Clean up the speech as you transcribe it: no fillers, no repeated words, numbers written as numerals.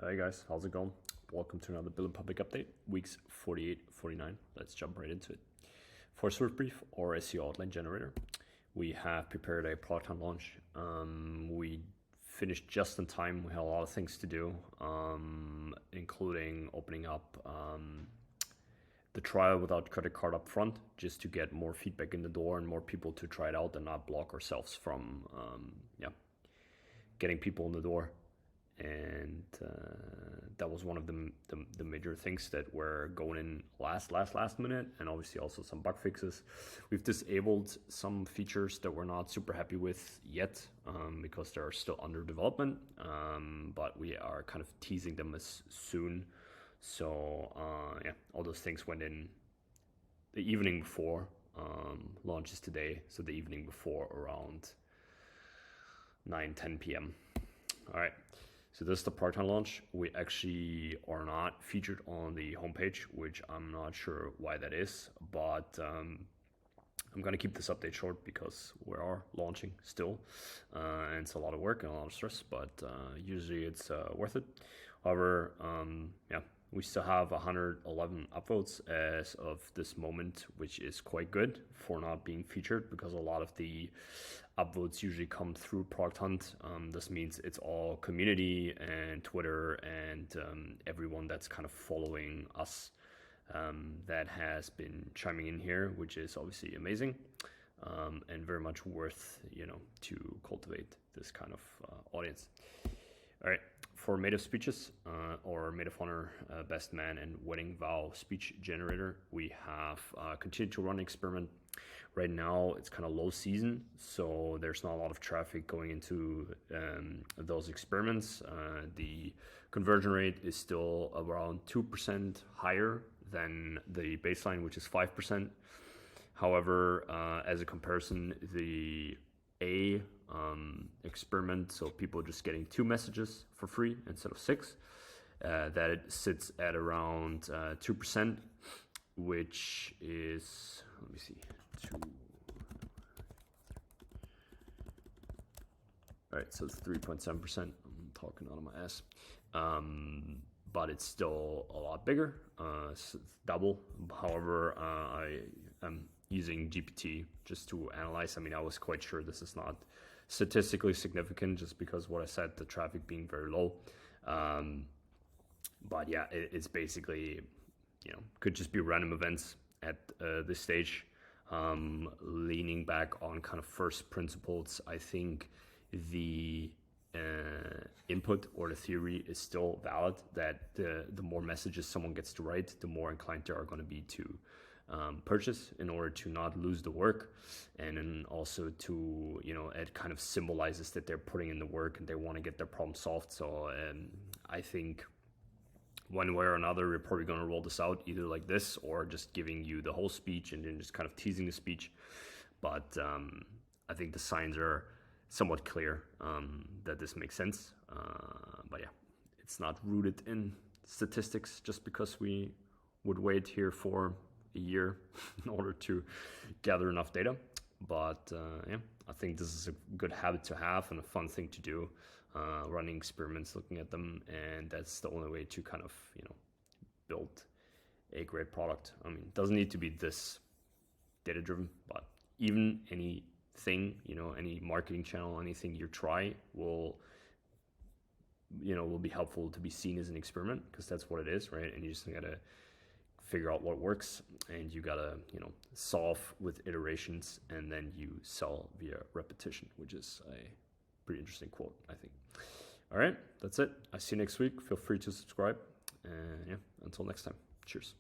Hey guys, how's it going? Welcome to another Build Public Update, weeks 48, 49. Let's jump right into it. For Swiftbrief or SEO Outline Generator, we have prepared a product on launch. We finished just in time. We had a lot of things to do, including opening up the trial without credit card up front, just to get more feedback in the door and more people to try it out and not block ourselves from getting people in the door. And that was one of the major things that were going in last minute, and obviously also some bug fixes. We've disabled some features that we're not super happy with yet because they're still under development, but we are kind of teasing them as soon. So yeah, all those things went in the evening before. Launch is today, so the evening before around 9-10 p.m. All right. So this is the part-time launch. We actually are not featured on the homepage, which I'm not sure why that is, but I'm gonna keep this update short because we are launching still, and it's a lot of work and a lot of stress, but usually it's worth it. However, yeah, we still have 111 upvotes as of this moment, which is quite good for not being featured, because a lot of the upvotes usually come through Product Hunt. This means it's all community and Twitter and everyone that's kind of following us that has been chiming in here, which is obviously amazing and very much worth, to cultivate this kind of audience. All right, for Maid of Speeches or Maid of Honor, Best Man and Wedding Vow Speech Generator, we have continued to run an experiment. Right now, it's kind of low season, so there's not a lot of traffic going into those experiments. The conversion rate is still around 2% higher than the baseline, which is 5%. However, as a comparison, the A experiment, so people just getting 2 messages for free instead of 6, that it sits at around 2%, which is, let me see, 2. All right, so it's 3.7%. I'm talking out of my ass, but it's still a lot bigger. It's double. However, I am using GPT just to analyze. I mean, I was quite sure this is not statistically significant, just because what I said, the traffic being very low. But yeah, it's basically, could just be random events at this stage. Leaning back on kind of first principles, I think the input or the theory is still valid, that the more messages someone gets to write, the more inclined they are going to be to purchase, in order to not lose the work, and then also to, it kind of symbolizes that they're putting in the work and they want to get their problem solved. So I think one way or another, we're probably going to roll this out either like this, or just giving you the whole speech and then just kind of teasing the speech. But I think the signs are somewhat clear that this makes sense. But yeah, it's not rooted in statistics, just because we would wait here for a year in order to gather enough data. But yeah, I think this is a good habit to have and a fun thing to do, running experiments, looking at them, and that's the only way to kind of, build a great product. I mean, it doesn't need to be this data driven, but even anything, any marketing channel, anything you try will be helpful to be seen as an experiment, because that's what it is, right? And you just gotta figure out what works, and you gotta, solve with iterations, and then you sell via repetition, which is a pretty interesting quote, I think. All right, that's it. I see you next week. Feel free to subscribe, and yeah, until next time, cheers.